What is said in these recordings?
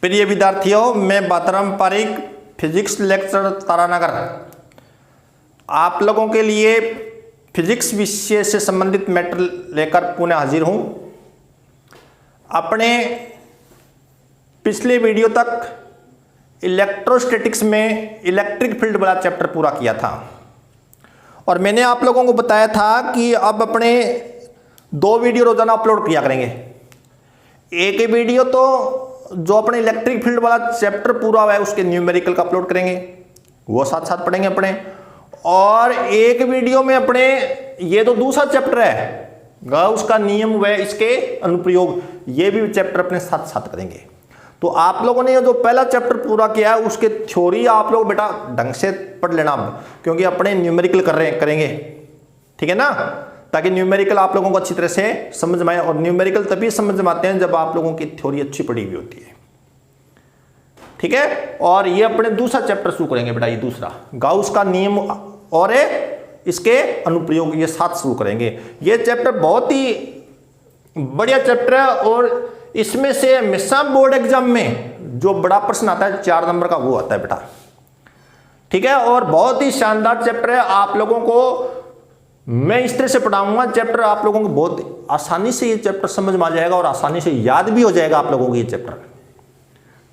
प्रिय विद्यार्थियों, मैं बातराम पारिक, फिजिक्स लेक्चर तारानगर, आप लोगों के लिए फिजिक्स विषय से संबंधित मैटर लेकर पुनः हाजिर हूं। अपने पिछले वीडियो तक इलेक्ट्रोस्टैटिक्स में इलेक्ट्रिक फील्ड वाला चैप्टर पूरा किया था और मैंने आप लोगों को बताया था कि अब अपने 2 वीडियो रोजाना अपलोड किया करेंगे। एक वीडियो तो जो अपने इलेक्ट्रिक फील्ड वाला चैप्टर पूरा हुआ है उसके न्यूमेरिकल का अपलोड करेंगे, वो साथ साथ पढ़ेंगे अपने, और एक वीडियो में अपने ये तो दूसरा चैप्टर है गाउस का नियम व इसके अनुप्रयोग, ये भी चैप्टर अपने साथ साथ करेंगे। तो आप लोगों ने जो पहला चैप्टर पूरा किया है उसके थ्योरी आप लोग बेटा ढंग से पढ़ लेना, क्योंकि अपने न्यूमेरिकल करेंगे, ठीक है ना, ताकि न्यूमेरिकल आप लोगों को अच्छी तरह से समझ में आए। और न्यूमेरिकल तभी समझ में आते हैं जब आप लोगों की थ्योरी अच्छी पढ़ी हुई होती है, ठीक है। और ये अपने दूसरा चैप्टर शुरू करेंगे बेटा, ये दूसरा गाउस का नियम और इसके अनुप्रयोग, ये साथ शुरू करेंगे। ये चैप्टर बहुत ही बढ़िया चैप्टर है और इसमें से हमेशा बोर्ड एग्जाम में जो बड़ा प्रश्न आता है 4 नंबर का, वो आता है बेटा, ठीक है। और बहुत ही शानदार चैप्टर है, आप लोगों को मैं इस तरह से पढ़ाऊंगा चैप्टर, आप लोगों को बहुत आसानी से ये चैप्टर समझ में आ जाएगा और आसानी से याद भी हो जाएगा आप लोगों को ये चैप्टर,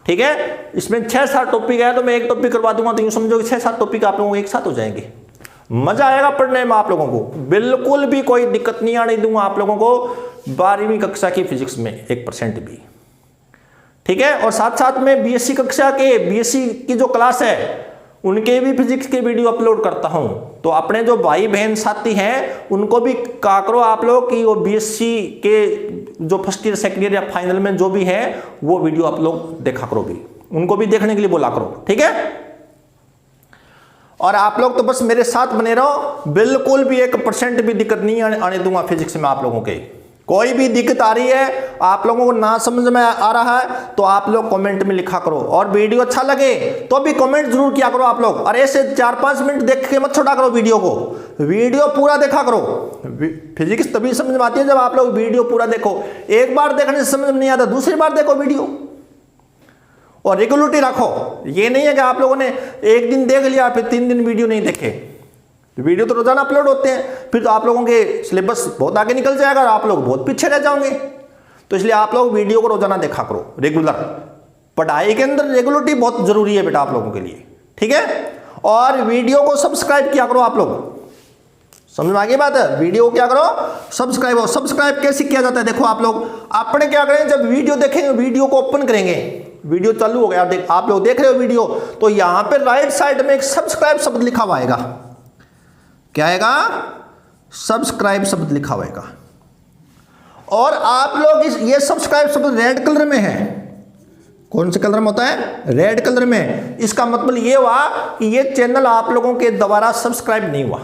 ठीक है। इसमें 6-7 टॉपिक है, तो मैं एक टॉपिक करवा दूंगा तो यूं समझो कि 6-7 टॉपिक आप लोगों को एक साथ हो जाएंगे। मजा आएगा पढ़ने में आप लोगों को, बिल्कुल भी कोई दिक्कत नहीं आने दूंगा आप लोगों को 12वीं कक्षा की फिजिक्स में 1% भी, ठीक है। और साथ साथ में बीएससी कक्षा के बीएससी की जो क्लास है उनके भी फिजिक्स के वीडियो अपलोड करता हूं, तो अपने जो भाई बहन साथी हैं उनको भी कहा करो आप लोग कि वो बीएससी के जो फर्स्ट ईयर सेकंड ईयर या फाइनल में जो भी है वो वीडियो आप लोग देखा करो, भी उनको भी देखने के लिए बोला करो, ठीक है। और आप लोग तो बस मेरे साथ बने रहो, बिल्कुल भी 1% भी दिक्कत नहीं आने दूंगा फिजिक्स में आप लोगों के। कोई भी दिक्कत आ रही है, आप लोगों को ना समझ में आ रहा है तो आप लोग कमेंट में लिखा करो, और वीडियो अच्छा लगे तो भी कमेंट जरूर किया करो आप लोग। और ऐसे 4-5 मिनट देख के मत छोड़ा करो वीडियो को, वीडियो पूरा देखा करो। फिजिक्स तभी समझ में आती है जब आप लोग वीडियो पूरा देखो। एक बार देखने से समझ में नहीं आता, दूसरी बार देखो वीडियो, और रेगुलरिटी रखो। ये नहीं है कि आप लोगों ने एक दिन देख लिया फिर 3 दिन वीडियो नहीं देखे। वीडियो तो रोजाना अपलोड होते हैं, फिर तो आप लोगों के सिलेबस बहुत आगे निकल जाएगा और आप लोग बहुत पीछे रह जाओगे। तो इसलिए आप लोग वीडियो को रोजाना देखा करो, रेगुलर। पढ़ाई के अंदर रेगुलरिटी बहुत जरूरी है बेटा आप लोगों के लिए, ठीक है। और वीडियो को सब्सक्राइब किया करो आप लोग, समझ में आ गई बात है। वीडियो क्या करो, सब्सक्राइब हो। सब्सक्राइब कैसे किया जाता है देखो आप लोग, अपने क्या करें, जब वीडियो देखेंगे वीडियो को ओपन करेंगे, वीडियो चालू हो गया, आप लोग देख रहे हो वीडियो, तो यहां पे राइट साइड में एक सब्सक्राइब शब्द लिखा हुआ आएगा। क्या आएगा? सब्सक्राइब शब्द लिखा हुआ आएगा। और आप लोग ये सब्सक्राइब शब्द रेड कलर में है। कौन से कलर में होता है? रेड कलर में। इसका मतलब ये हुआ कि ये चैनल आप लोगों के द्वारा सब्सक्राइब नहीं हुआ,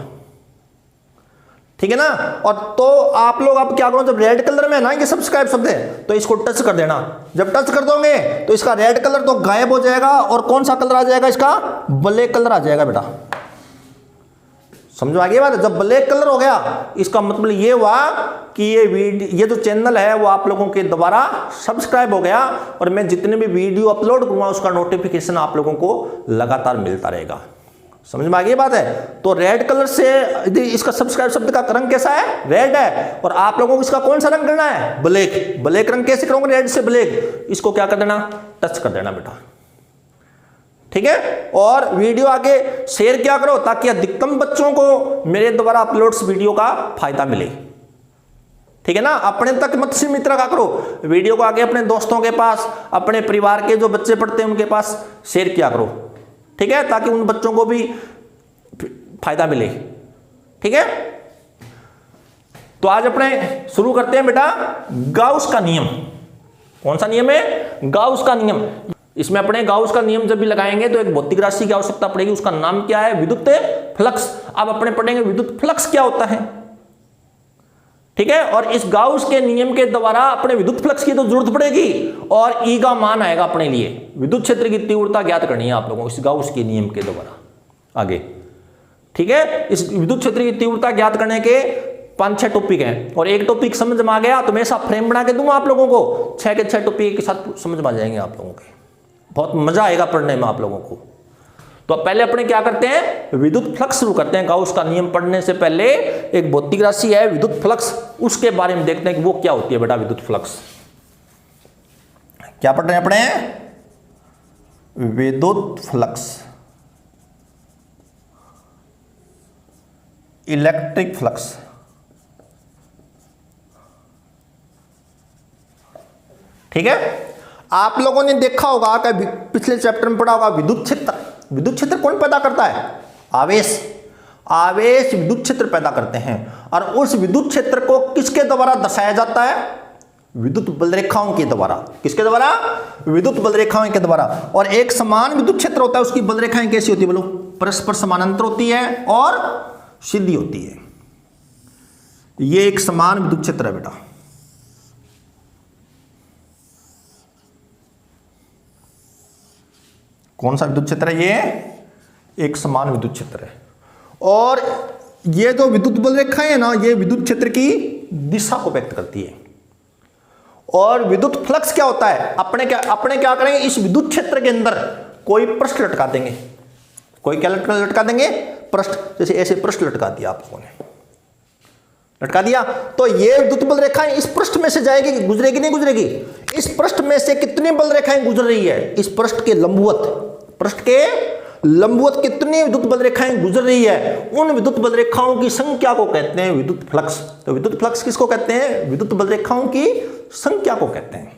ठीक है ना। और तो आप लोग अब क्या करो, जब रेड कलर में है ना ये सब्सक्राइब शब्द है तो इसको टच कर देना। जब टच कर दोगे तो इसका रेड कलर तो गायब हो जाएगा, और कौन सा कलर आ जाएगा? इसका ब्लैक कलर आ जाएगा बेटा, समझो आगे बात। जब ब्लैक कलर हो गया इसका मतलब ये हुआ कि ये जो चैनल है वो आप लोगों के द्वारा सब्सक्राइब हो गया, और मैं जितने भी वीडियो अपलोड करूंगा उसका नोटिफिकेशन आप लोगों को लगातार मिलता रहेगा। समझ में आ गई बात है। तो रेड कलर से इसका सब्सक्राइब शब्द का रंग कैसा है? रेड है। और आप लोगों को इसका कौन सा रंग करना है? ब्लैक। ब्लैक रंग कैसे करोगे? रेड से ब्लैक। इसको क्या कर देना? टच कर देना बेटा, ठीक है। और वीडियो आगे शेयर क्या करो ताकि अधिकतम बच्चों को मेरे द्वारा अपलोड्स वीडियो का फायदा मिले, ठीक है ना। अपने तक मत सीमित रखा करो, वीडियो को आगे अपने दोस्तों के पास, अपने परिवार के जो बच्चे पढ़ते हैं उनके पास शेयर किया करो, ठीक है, ताकि उन बच्चों को भी फायदा मिले, ठीक है। तो आज अपने शुरू करते हैं बेटा गाउस का नियम। कौन सा नियम है? गाउस का नियम। इसमें अपने गाउस का नियम जब भी लगाएंगे तो एक भौतिक राशि की आवश्यकता पड़ेगी, उसका नाम क्या है? विद्युत फ्लक्स। अब अपने पढ़ेंगे विद्युत फ्लक्स क्या होता है, ठीक है। और इस गाउस के नियम के द्वारा अपने विद्युत फ्लक्स की तो जरूरत पड़ेगी, और ई का मान आएगा अपने लिए। विद्युत क्षेत्र की तीव्रता ज्ञात करनी है आप लोगों को इस गाउस के नियम के द्वारा आगे, ठीक है। इस विद्युत क्षेत्र की तीव्रता ज्ञात करने के 5-6 टॉपिक हैं, और एक टॉपिक समझ में आ गया तो मैं ऐसा फ्रेम बना के दूंगा आप लोगों को, 6 के 6 टॉपिक के साथ समझ में आ जाएंगे आप लोगों के, बहुत मजा आएगा पढ़ने में आप लोगों को। तो पहले अपने क्या करते हैं, विद्युत फ्लक्स शुरू करते हैं। गाउस का नियम पढ़ने से पहले एक भौतिक राशि है विद्युत फ्लक्स, उसके बारे में देखते हैं कि वो क्या होती है बेटा विद्युत फ्लक्स। क्या पढ़ रहे हैं अपने, विद्युत फ्लक्स, इलेक्ट्रिक फ्लक्स। ठीक है, आप लोगों ने देखा होगा कि पिछले चैप्टर में पढ़ा होगा विद्युत क्षेत्र। विद्युत क्षेत्र कौन पैदा करता है, आवेश। आवेश विद्युत क्षेत्र पैदा करते हैं और उस विद्युत क्षेत्र को किसके द्वारा दर्शाया जाता है, विद्युत बल रेखाओं के द्वारा। किसके द्वारा, विद्युत बल रेखाओं के द्वारा। और एक समान विद्युत क्षेत्र होता है, उसकी बल रेखाएं कैसी होती है बोलो, परस्पर समानांतर होती है और सीधी होती है। ये एक समान विद्युत क्षेत्र है बेटा। कौन सा विद्युत क्षेत्र है, ये एक समान विद्युत क्षेत्र है। और ये जो विद्युत बल रेखाएं है ना, ये विद्युत क्षेत्र की दिशा को व्यक्त करती है। और विद्युत फ्लक्स क्या होता है, अपने क्या करेंगे, इस विद्युत क्षेत्र के अंदर कोई पृष्ठ लटका देंगे। कोई क्या लटका देंगे, पृष्ठ। जैसे ऐसे पृष्ठ लटका दिया आप लोगों ने, लटका दिया, तो ये विद्युत बल रेखाएं इस पृष्ठ में से जाएगी, गुजरेगी नहीं गुजरेगी। इस पृष्ठ में से कितनी बल रेखाएं गुजर रही है, इस पृष्ठ के लंबवत, पृष्ठ के लंबवत कितनी विद्युत बल रेखाएं गुजर रही है, उन विद्युत बल रेखाओं की संख्या को कहते हैं विद्युत फ्लक्स। तो विद्युत फ्लक्स किसको कहते हैं, विद्युत बल रेखाओं की संख्या को कहते हैं।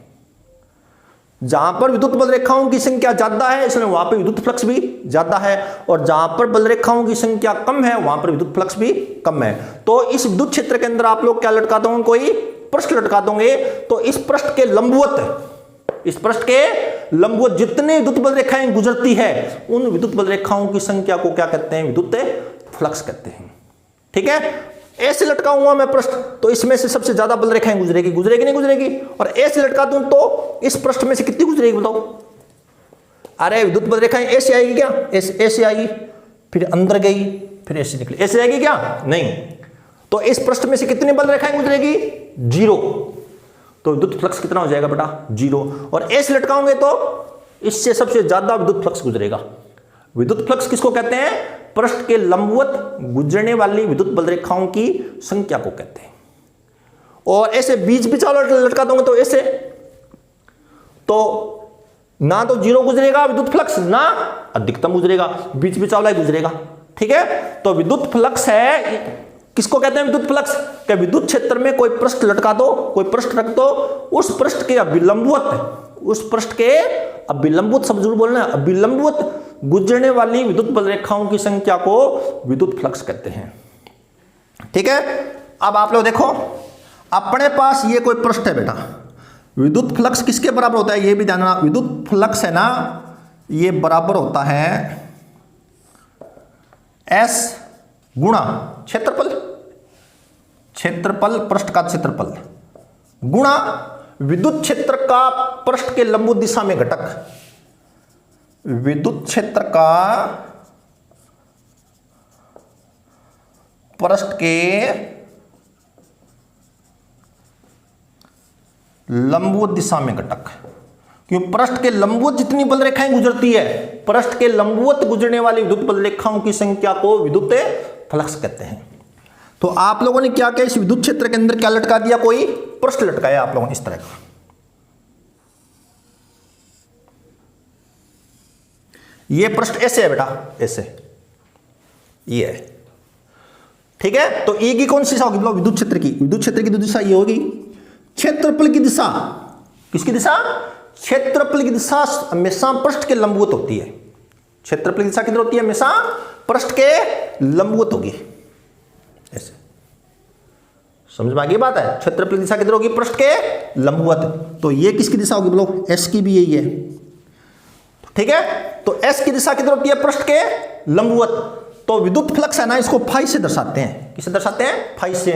जहां पर विद्युत बल रेखाओं की संख्या ज्यादा है, इसलिए वहां पर विद्युत फ्लक्स भी ज्यादा है, और जहां पर बल रेखाओं की संख्या कम है वहां पर विद्युत फ्लक्स भी कम है। तो इस विद्युत क्षेत्र के अंदर आप लोग क्या लटका दोगे, कोई पृष्ठ लटका दोगे। तो इस पृष्ठ के लंबवत, इस पृष्ठ के लंबवत जितने विद्युत बल रेखाएं गुजरती है, उन विद्युत बल रेखाओं की संख्या को क्या कहते हैं, विद्युत फ्लक्स कहते हैं। ठीक है, ऐसे लटकाऊंगा मैं पृष्ठ, तो इसमें से सबसे ज्यादा बल रेखाएं गुजरेगी, गुजरेगी नहीं गुजरेगी। और ऐसे लटका दूं तो इस पृष्ठ में से कितनी गुजरेगी बताओ। अरे विद्युत बल रेखाएं ऐसे आएगी क्या, ऐसे आएगी, फिर अंदर गई, फिर ऐसे निकली, ऐसे आएगी क्या, नहीं। तो इस पृष्ठ में से कितनी बल रेखाएं गुजरेगी, 0। तो विद्युत फ्लक्स कितना हो जाएगा बेटा, 0। और ऐसे लटकाओगे तो इससे सबसे ज्यादा विद्युत फ्लक्स गुजरेगा। विद्युत फ्लक्स किसको कहते हैं, पृष्ठ के लंबवत गुजरने वाली विद्युत बल रेखाओं की संख्या को कहते हैं। और ऐसे बीच बिचाव लटका दोगे तो ऐसे, तो ना तो 0 गुजरेगा विद्युत फ्लक्स, ना अधिकतम गुजरेगा, बीच बिचाव गुजरेगा। ठीक है, तो विद्युत फ्लक्स है, किसको कहते हैं विद्युत फ्लक्स, कि विद्युत क्षेत्र में कोई पृष्ठ लटका दो, कोई पृष्ठ रख दो, उस पृष्ठ के अभिलंबवत, उस पृष्ठ के अभिलंबवत, सब जरूर बोलना, अभिलंबवत गुजरने वाली विद्युत बल रेखाओं की संख्या को विद्युत फ्लक्स कहते हैं। ठीक है, अब आप लोग देखो, अपने पास ये कोई पृष्ठ है बेटा, विद्युत फ्लक्स किसके बराबर होता है, ये भी जानना। विद्युत फ्लक्स है ना, ये बराबर होता है S गुणा क्षेत्रफल, क्षेत्रफल पृष्ठ का क्षेत्रफल गुणा विद्युत क्षेत्र का पृष्ठ के लंबवत दिशा में घटक। विद्युत क्षेत्र का पृष्ठ के लंबवत दिशा में घटक, क्योंकि पृष्ठ के लंबवत जितनी बल रेखाएं गुजरती है, पृष्ठ के लंबवत गुजरने वाली विद्युत बल रेखाओं की संख्या को विद्युत फ्लक्स कहते हैं। तो आप लोगों ने क्या किया, इस विद्युत क्षेत्र के अंदर क्या लटका दिया, कोई पृष्ठ लटकाया आप लोगों ने इस तरह का। ये पृष्ठ ऐसे है बेटा, ऐसे ये है। ठीक है, तो E की कौन सी दिशा होगी, विद्युत क्षेत्र की, विद्युत क्षेत्र की दिशा ये होगी। क्षेत्रफल की दिशा, किसकी दिशा, क्षेत्रफल की दिशा हमेशा पृष्ठ के लंबवत होती है। क्षेत्रफल की दिशा किधर होती है, हमेशा पृष्ठ के लंबवत होगी, ऐसे। समझ में आ गई बात है, क्षेत्रफल की दिशा किधर होगी, पृष्ठ के लंबवत। तो ये किसकी दिशा होगी बोलो, S की भी यही है। ठीक है, तो S की दिशा किधर होती है, पृष्ठ के लंबवत। तो विद्युत फ्लक्स है ना, इसको फाई से दर्शाते हैं, किसे दर्शाते हैं, फाई से।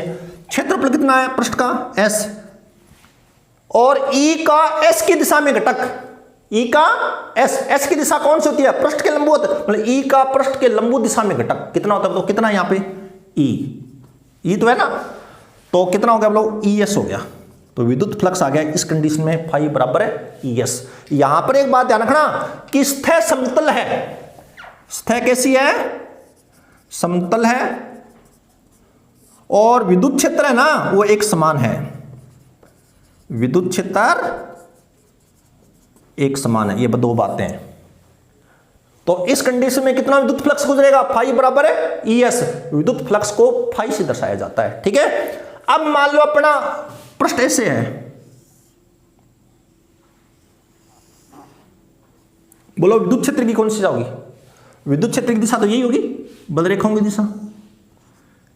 क्षेत्रफल कितना है पृष्ठ का, S, और E का S की दिशा में घटक, E का S की दिशा कौन सी होती है, पृष्ठ के लंबवत, मतलब E का पृष्ठ के लंबवत दिशा में घटक कितना होता है, तो कितना यहाँ पे E तो है ना, तो कितना हो गया बोलो, ES हो गया। तो विद्युत फ्लक्स आ गया इस कंडीशन में फाई बराबर है ES। यहां पर एक बात ध्यान रखना कि सतह समतल है, सतह कैसी है, समतल है, और विद्युत क्षेत्र है ना वो एक समान है, विद्युत क्षेत्र एक समान है। ये दो बातें हैं। तो इस कंडीशन में कितना विद्युत फ्लक्स गुजरेगा, फाई बराबर है ES। विद्युत फ्लक्स को फाई से दर्शाया जाता है, ठीक है। अब मान लो अपना पृष्ठ ऐसे है, बोलो विद्युत क्षेत्र की कौन सी दिशा होगी, विद्युत क्षेत्र की दिशा तो यही होगी, बल रेखाओं की दिशा,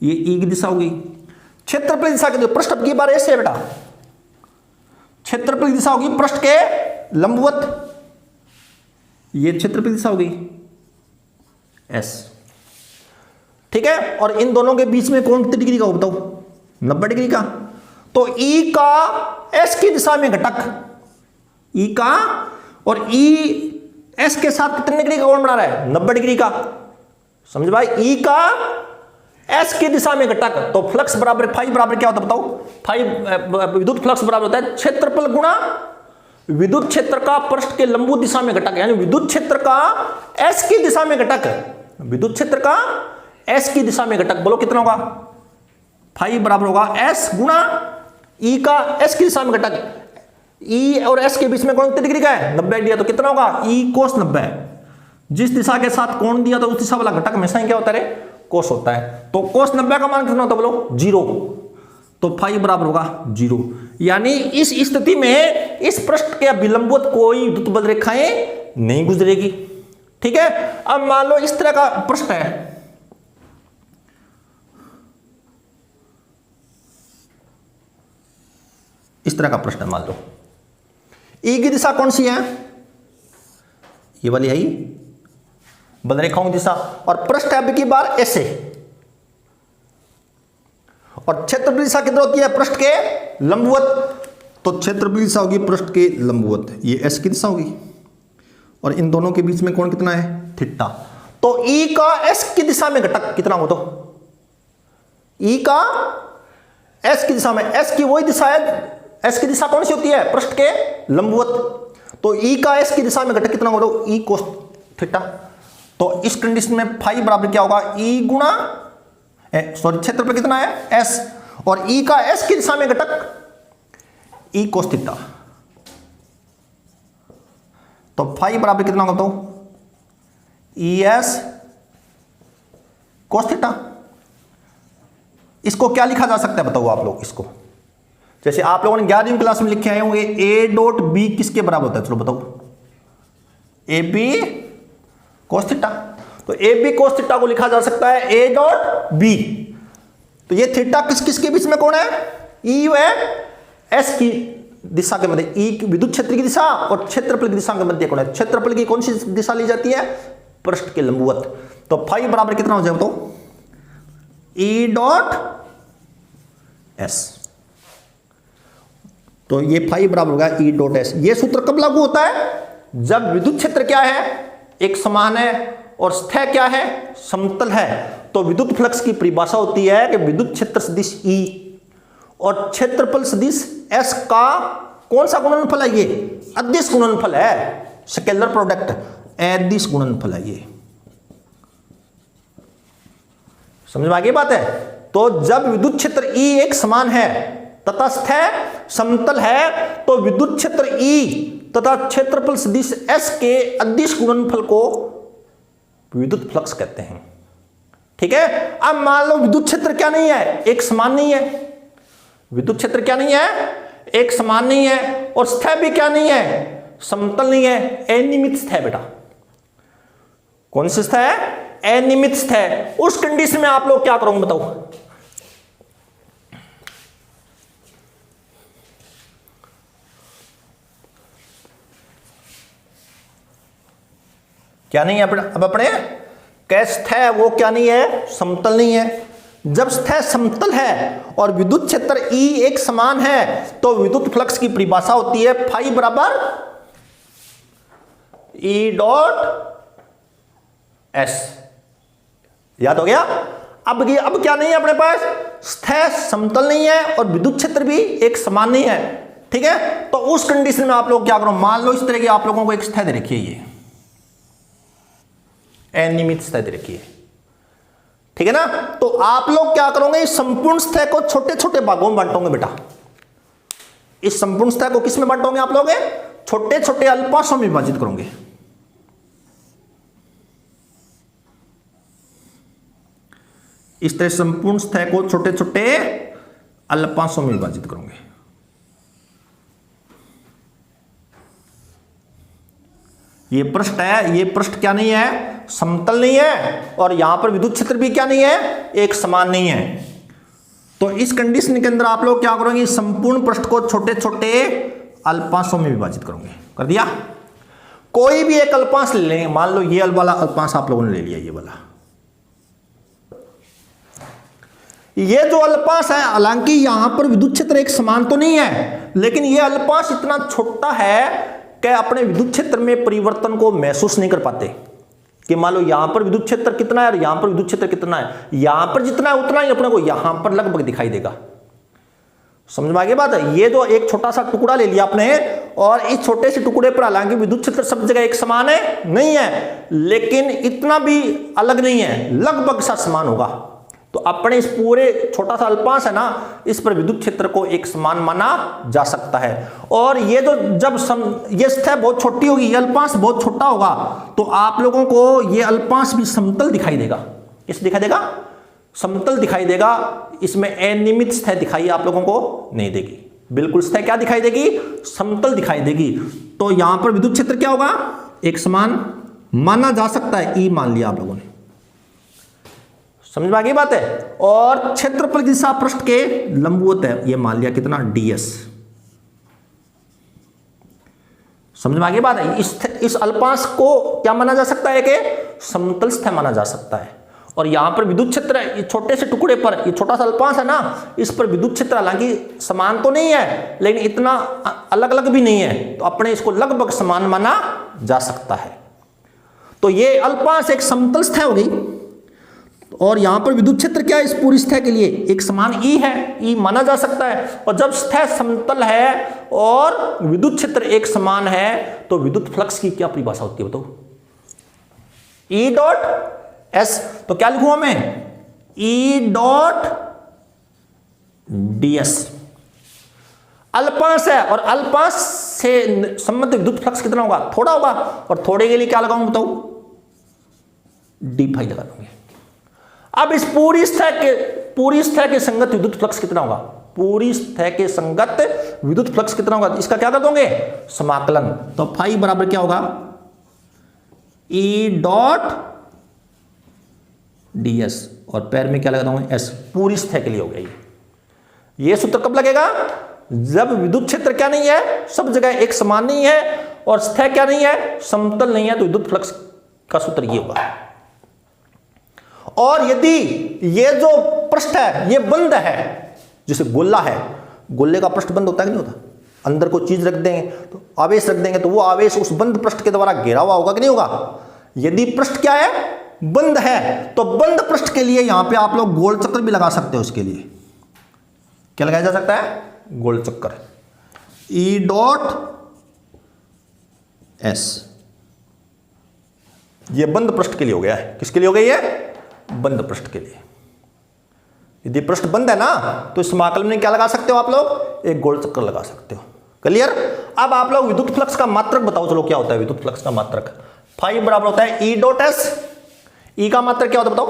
ये E की दिशा होगी। क्षेत्रफल की दिशा के पृष्ठ की बार ऐसे है बेटा, क्षेत्रफल की दिशा होगी पृष्ठ के लंबवत, ये क्षेत्रफल की दिशा होगी S, ठीक है। और इन दोनों के बीच में कौन कितनी डिग्री का हो बताओ, 90 डिग्री का। तो E का S की दिशा में घटक, E का और E S के साथ कितने डिग्री का कोण बना रहा है, 90 डिग्री का। समझ भाई, E का S की दिशा में घटक, तो फ्लक्स बराबर फाई बराबर क्या होता है बताओ, फाई विद्युत फ्लक्स बराबर होता है क्षेत्रफल गुणा विद्युत क्षेत्र का पृष्ठ के लंबवत दिशा में घटक, यानी विद्युत क्षेत्र का S की दिशा में घटक, विद्युत क्षेत्र का S की दिशा में घटक, बोलो कितना होगा, फाई बराबर होगा S गुणा E का S की दिशा में घटक। E और S के बीच में कोण कितनी डिग्री का है, 90 डिग्री। तो कितना होगा E कोस 90, जिस दिशा के साथ कोण दिया तो उस दिशा वाला घटक हमेशा क्या होता है, कोस होता है। तो कोस 90 का मान कितना होता है बोलो, 0। तो फाई बराबर होगा 0, यानी इस स्थिति में इस पृष्ठ के विलंबवत कोई विद्युत बल रेखाएं नहीं गुजरेगी, ठीक है। अब मान लो इस तरह का पृष्ठ है, इस तरह का प्रश्न मान लो, E की दिशा कौन सी है, ये वाली है ही बल रेखाओं की दिशा, और पृष्ठ अब की बार ऐसे, और क्षेत्रफल दिशा किधर होती है, पृष्ठ के लंबवत। तो क्षेत्रफल दिशा होगी पृष्ठ के लंबवत, ये S की दिशा होगी, और इन दोनों के बीच में कोण कितना है, थीटा। तो E का S की दिशा में घटक कितना हो, तो E का S की दिशा में, S की वही दिशा है, S की दिशा कौन सी होती है, पृष्ठ के लंबवत। तो E का S की दिशा में घटक कितना होगा, तो E कोस थीटा। तो इस कंडीशन में फाई बराबर क्या होगा, E गुणा सॉरी क्षेत्रफल कितना है S, और E का S की दिशा में घटक E कोस थीटा। तो फाई बराबर कितना होगा, तो ES कोस थीटा। इसको क्या लिखा जा सकता है बताओ आप लोग, इसको जैसे आप लोगों ने 11वीं क्लास में लिखे आए होंगे, A डॉट B किसके बराबर होता है, चलो बताओ, AB कोस थीटा। तो AB कोस थीटा को लिखा जा सकता है A डॉट B। तो ये थीटा किस किसके बीच में कोण है, E व S की दिशा के मध्य, E की विद्युत क्षेत्र की दिशा और क्षेत्रफल की दिशा के मध्य कोण है। क्षेत्रफल की कौन सी दिशा ली जाती है, पृष्ठ के लंबवत। तो फाई बराबर कितना हो जाए तो E डॉट S। तो ये फाई बराबर होगा E डॉट S। ये सूत्र कब लागू होता है, जब विद्युत क्षेत्र क्या है, एक समान है, और सतह क्या है, समतल है। तो विद्युत फ्लक्स की परिभाषा होती है कि विद्युत क्षेत्र सदिश E और क्षेत्रफल सदिश S का कौन सा गुणनफल है, ये अदिश गुणनफल है, स्केलर प्रोडक्ट अदिश गुणनफल है ये। समझ में आ गई बात है। तो जब विद्युत क्षेत्र E एक समान है तथा सतह समतल है, तो विद्युत क्षेत्र E तथा क्षेत्रफल सदिश S के अदिश गुणनफल को विद्युत फ्लक्स कहते हैं, ठीक है। अब मान लो विद्युत क्षेत्र क्या नहीं है, एक समान नहीं है, विद्युत क्षेत्र क्या नहीं है, एक समान नहीं है, और सतह भी क्या नहीं है, समतल नहीं है, अनियमित सतह बेटा। कौन सी सतह है, अनियमित सतह। उस कंडीशन में आप लोग क्या करोगे बताओ, क्या नहीं है अब अपने कैस है, वो क्या नहीं है, समतल नहीं है। जब सतह समतल है और विद्युत क्षेत्र E एक समान है, तो विद्युत फ्लक्स की परिभाषा होती है फाई बराबर E डॉट S। याद हो गया। अब क्या नहीं है अपने पास, सतह समतल नहीं है और विद्युत क्षेत्र भी एक समान नहीं है, ठीक है। तो उस कंडीशन में आप लोग क्या करो, मान लो इस तरह की आप लोगों को एक सतह दे रखी है, ये अनियमित सतह दे रखी है, ठीक है ना। तो आप लोग क्या करोगे, इस संपूर्ण सतह को छोटे छोटे भागों में बांटोगे बेटा। इस संपूर्ण सतह को किस में बांटोगे आप लोग, छोटे छोटे अल्पांशों में विभाजित करोगे। इस तरह संपूर्ण सतह को छोटे छोटे अल्पांशों में विभाजित करोगे। ये पृष्ठ है, ये पृष्ठ क्या नहीं है, समतल नहीं है, और यहां पर विद्युत क्षेत्र भी क्या नहीं है, एक समान नहीं है। तो इस कंडीशन के अंदर आप लोग क्या करोगे, संपूर्ण पृष्ठ को छोटे छोटे अल्पांशों में विभाजित करोगे। कर दिया। कोई भी एक अल्पांश ले लेंगे, मान लो ये वाला अल्पांश आप लोगों ने ले लिया, ये वाला, ये जो अल्पांश है, हालांकि यहां पर विद्युत क्षेत्र एक समान तो नहीं है, लेकिन ये अल्पांश इतना छोटा है कि अपने विद्युत क्षेत्र में परिवर्तन को महसूस नहीं कर पाते। कि मान लो यहां पर विद्युत क्षेत्र कितना है और यहां पर विद्युत क्षेत्र कितना है, यहां पर जितना है उतना ही अपने को यहां पर लगभग दिखाई देगा। समझ में आ गई बात है। ये जो एक छोटा सा टुकड़ा ले लिया आपने, और इस छोटे से टुकड़े पर हालांकि विद्युत क्षेत्र सब जगह एक समान है, नहीं है, लेकिन इतना भी अलग नहीं है, लगभग सा समान होगा। तो अपने इस पूरे छोटा सा अल्पांश है ना, इस पर विद्युत क्षेत्र को एक समान माना जा सकता है। और ये जो जब ये सतह बहुत छोटी होगी, ये अल्पांश बहुत छोटा होगा, तो आप लोगों को ये अल्पांश भी समतल दिखाई देगा। किस दिखाई देगा, समतल दिखाई देगा। इसमें अनियमित सतह दिखाई आप लोगों को नहीं देगी, बिल्कुल सतह क्या दिखाई देगी, समतल दिखाई देगी। तो यहां पर विद्युत क्षेत्र क्या होगा, एक समान माना जा सकता है। ई मान लिया आप लोगों ने, समझ में आ गई बात है। और क्षेत्रफल की दिशा पृष्ठ के लंबवत है, ये मान लिया कितना, ds। समझ में आ गई बात है। इस अल्पांश को क्या माना जा सकता है, कि समतल सतह माना जा सकता है। और यहां पर विद्युत क्षेत्र है, छोटे से टुकड़े पर, ये छोटा सा अल्पांश है ना, इस पर विद्युत क्षेत्र हालांकि समान तो नहीं है, लेकिन इतना अलग अलग भी नहीं है, तो अपने इसको लगभग समान माना जा सकता है। तो ये अल्पांश एक समतल सतह हो गई, और यहां पर विद्युत क्षेत्र क्या है, इस पूरी सतह के लिए एक समान ई है, ई माना जा सकता है। और जब सतह समतल है और विद्युत क्षेत्र एक समान है, तो विद्युत फ्लक्स की क्या परिभाषा होती है बताओ, ई डॉट एस। तो क्या लिखूंगा मैं, ई डॉट ds। अल्पांश है, और अल्पांश से संबंधित विद्युत फ्लक्स कितना होगा, थोड़ा होगा, और थोड़े के लिए क्या लगाऊंगा बताओ, डी फाई लगा दूंगे। अब इस पूरी सतह के संगत विद्युत फ्लक्स कितना होगा, पूरी सतह के संगत विद्युत फ्लक्स कितना होगा, इसका क्या कर दोगे, समाकलन। तो फाई बराबर क्या होगा, ई डॉट ds, और पैर में क्या लगा दूंगा, एस। पूरी सतह के लिए हो गया ये सूत्र कब लगेगा, जब विद्युत क्षेत्र क्या नहीं है, सब जगह एक समान नहीं है, और सतह क्या नहीं है, समतल नहीं है, तो विद्युत फ्लक्स का सूत्र ये होगा। और यदि ये जो पृष्ठ है ये बंद है, जैसे गोला है, गोले का पृष्ठ बंद होता है कि नहीं होता, अंदर कोई चीज रख देंगे तो आवेश रख देंगे, तो वो आवेश उस बंद पृष्ठ के द्वारा घेरा हुआ होगा कि नहीं होगा। यदि पृष्ठ क्या है, बंद है, तो बंद पृष्ठ के लिए यहां पे आप लोग गोल चक्कर भी लगा सकते हो। उसके लिए क्या लगाया जा सकता है, गोल चक्कर, ई डॉट एस। ये बंद पृष्ठ के लिए हो गया है। किसके लिए हो गई है, बंद पृष्ठ के लिए। यदि पृष्ठ बंद है ना, तो इस समाकलन में क्या लगा सकते हो आप लोग, एक गोल चक्कर लगा सकते हो। क्लियर। अब आप लोग विद्युत फ्लक्स का मात्रक बताओ, चलो क्या होता है विद्युत फ्लक्स का मात्रक। फाई बराबर होता है ई डॉट एस। ई का मात्रक क्या होता है बताओ,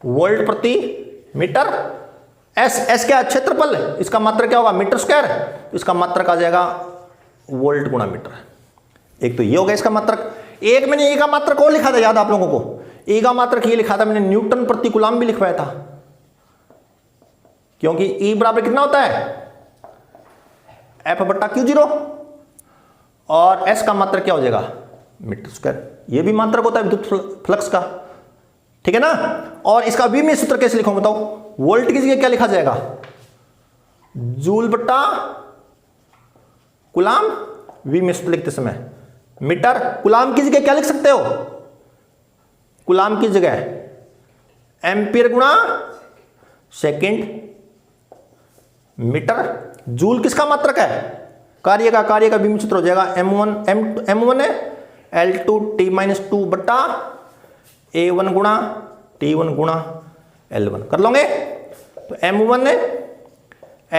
वोल्ट प्रति मीटर। एस क्या है, क्षेत्रफल, इसका मात्रक क्या होगा, मीटर स्क्वायर। इसका मात्रक आ जाएगा वोल्ट गुणा मीटर। एक तो ये हो गया इसका मात्रक। एक मैंने ई का मात्रक और लिखा था, याद आप लोगों को, ई का मात्रक ये लिखा था मैंने, न्यूटन प्रति कूलम भी लिखवाया था। क्योंकि ई बराबर कितना होता है, एफ बट्टा क्यू जीरो, और एस का मात्रक क्या हो जाएगा, मीटर स्क्वायर। ये भी मात्रक होता है विद्युत फ्लक्स का, ठीक है ना। और इसका भी मैं सूत्र कैसे लिखूंगा बताओ, वोल्ट की जगह क्या लिखा जाएगा, जूल बट्टा कूलम, वी में सूत्र लिखते समय मीटर। कूलम की जगह क्या लिख सकते हो, कूलम की जगह एम्पियर गुणा सेकेंड मीटर। जूल किसका मात्रक है? कार्य का बीम सूत्र हो जाएगा m1 है L2T-2 बट्टा A1 गुणा T1 गुणा L1 कर लोगे। तो m1 है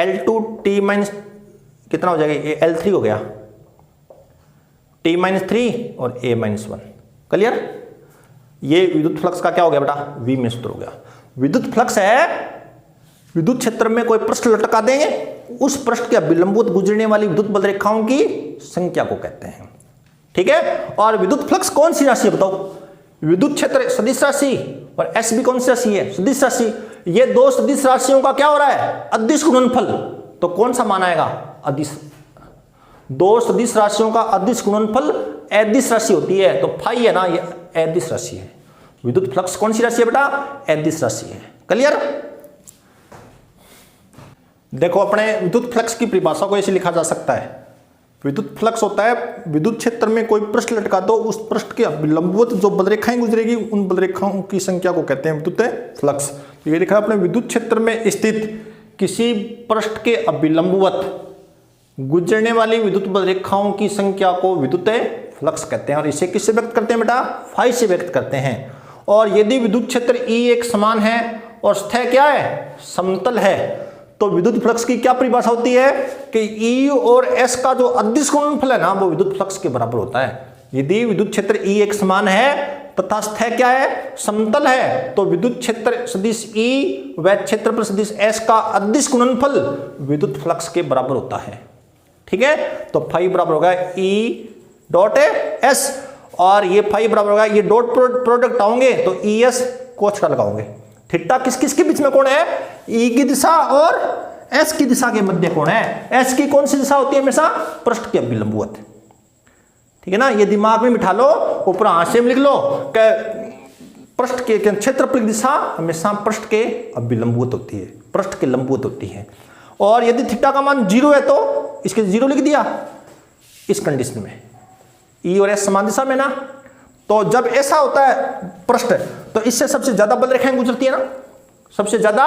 L2T- कितना हो जाएगा? ये L3 हो गया, T-3 और A-1। क्लियर? ये विद्युत फ्लक्स का क्या हो गया बेटा? V में सूत्र हो गया। विद्युत फ्लक्स है, विद्युत क्षेत्र में कोई पृष्ठ लटका देंगे, उस पृष्ठ के अभिलंबुत गुजरने वाली विद्युत बल रेखाओं की संख्या को कहते हैं। ठीक है? और विद्युत फ्लक्स कौन सी राशि है बताओ? विद्युत क्षेत्र सदिश राशि और S भी कौन सी राशि है? सदिश राशि। ये दो सदिश राशियों का क्या हो रहा है? अदिश गुणनफल। तो कौन सा मान आएगा? अदिश। दो सदिश राशियों का अदिश गुणनफल अदिश राशि होती है, तो फाई है ना, ये अदिश राशि है। विद्युत फ्लक्स कौन सी राशि है बेटा? अदिश राशि है। क्लियर? देखो, अपने विद्युत फ्लक्स की परिभाषा को ऐसे लिखा जा सकता है। विद्युत फ्लक्स होता है विद्युत क्षेत्र में कोई पृष्ठ लटका दो, उस पृष्ठ के अभिलंबवत जो बलरेखाएं गुजरेगी, उन बलरेखाओं की संख्या को कहते हैं विद्युत फ्लक्स। तो ये लिखा है अपने विद्युत क्षेत्र में स्थित किसी पृष्ठ के अभिलंबवत गुजरने वाली विद्युत बलरेखाओं की संख्या को विद्युत फ्लक्स कहते हैं। और इसे किससे व्यक्त करते हैं बेटा? फाई से व्यक्त करते हैं। और यदि विद्युत क्षेत्र E एक समान है और सतह क्या है? समतल है, तो विद्युत फ्लक्स की क्या परिभाषा होती है कि E और S का जो अदिश गुणनफल है ना, वो विद्युत फ्लक्स के बराबर होता है। यदि विद्युत क्षेत्र E एक समान है तथा सतह क्या है? समतल है, तो विद्युत क्षेत्र सदिश E व क्षेत्रफल सदिश S का अदिश गुणनफल विद्युत फ्लक्स के बराबर होता है। ठीक है? तो फाई बराबर होगा E.S और ये फाई बराबर होगा, ये डॉट प्रोडक्ट आओगे तो ES कोस का लगाओगे। थीटा किस किस के बीच में कोण है? E की दिशा और S की दिशा के मध्य कोण है। S की कौन सी दिशा होती है? हमेशा पृष्ठ के अभिलंबवत। ठीक है ना? ये दिमाग में बिठा लो, ऊपर हाशिए में लिख लो कि पृष्ठ के क्षेत्रफल की दिशा हमेशा पृष्ठ के अभिलंबवत होती है, पृष्ठ के लंबवत होती है। और यदि थीटा का मान 0 है तो इसके 0 लिख दिया। इस कंडीशन में E और S समान दिशा में ना, तो जब ऐसा होता है पृष्ठ, तो इससे सबसे ज्यादा बल रेखाएं गुजरती है ना, सबसे ज्यादा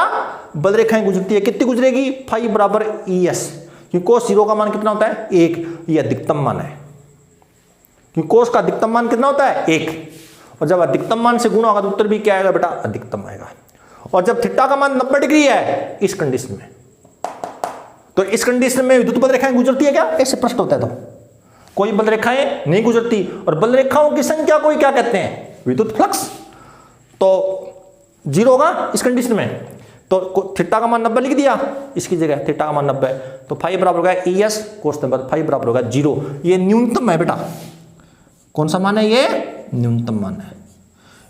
बल रेखाएं गुजरती है। कितनी गुजरेगी? फाई बराबर ES, क्योंकि कोस 0 का मान कितना होता है? 1। ये अधिकतम मान है, क्योंकि कोस का अधिकतम मान कितना होता है? 1। और जब अधिकतम मान से गुणा होगा तो उत्तर भी क्या आएगा बेटा? अधिकतम आएगा। और जब थीटा का मान 90 डिग्री है इस कंडीशन में, तो इस कंडीशन में विद्युत बल रेखाएं गुजरती है क्या? ऐसे पृष्ठ होता है तो कोई बल रेखाएं नहीं गुजरती। और बल रेखाओं की संख्या को क्या कहते हैं? विद्युत फ्लक्स। तो 0 होगा इस कंडीशन में, तो थीटा का मान 90 लिख दिया इसकी जगह, थीटा का मान 90, तो फाई बराबर होगा ES कोस 90, फाई बराबर होगा 0। ये न्यूनतम है बेटा। कौन सा मान है? ये न्यूनतम मान है।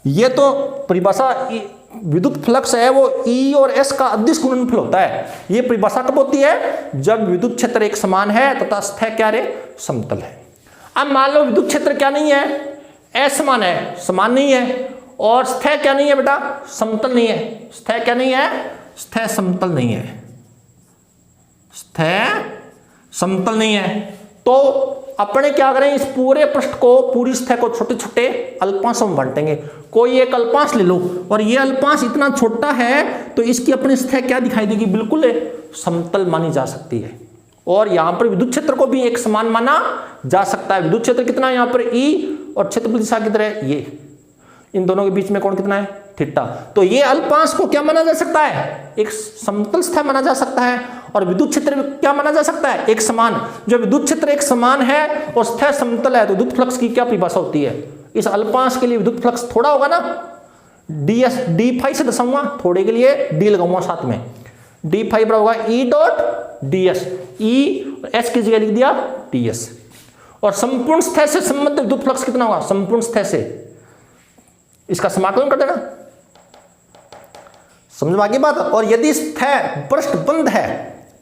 ये तो परिभाषा विद्युत फ्लक्स है वो E और S का अदिश गुणनफल होता है। ये परिभाषा कब होती है? जब विद्युत क्षेत्र एक समान है तथा सतह क्या रे? समतल है। अब मान लो विद्युत क्षेत्र क्या नहीं है? असमान है, समान नहीं है। और सतह क्या नहीं है बेटा? समतल नहीं है। सतह क्या नहीं है? सतह समतल नहीं है। सतह समतल नहीं है। तो अपने क्या करें? इस पूरे पृष्ठ को, पूरी सतह को छोटे छोटे अल्पांशों में बांटेंगे। कोई एक अल्पांश ले लो और ये अल्पांश इतना छोटा है तो इसकी अपनी सतह क्या दिखाई देगी? बिल्कुल समतल मानी जा सकती है। और यहां पर विद्युत क्षेत्र को भी एक समान माना जा सकता है। विद्युत क्षेत्र कितना है यहाँ पर? E और क्षेत्रफल दिशा कितना है? ये। इन दोनों के बीच में कोण कितना है? थीटा। तो ये अल्पांश को क्या माना जा सकता है? एक समतल सतह माना जा सकता है। और विद्युत क्षेत्र क्या माना जा सकता है? एक समान। जब विद्युत क्षेत्र एक समान है और सतह समतल है तो विद्युत फ्लक्स की क्या परिभाषा होती है? इस अल्पांश के लिए विद्युत फ्लक्स थोड़ा होगा ना, डी फाई से दर्शाऊंगा, थोड़े के लिए डी लगाऊंगा साथ में। डी फाई बराबर होगा E dot ds। E S की जगह लिख दिया ds। और संपूर्ण सतह से संबंधित विद्युत फ्लक्स कितना होगा? संपूर्ण सतह से इसका समाकलन कर देना। समझ में आ गई बात? और यदि सतह पृष्ठ बंद है,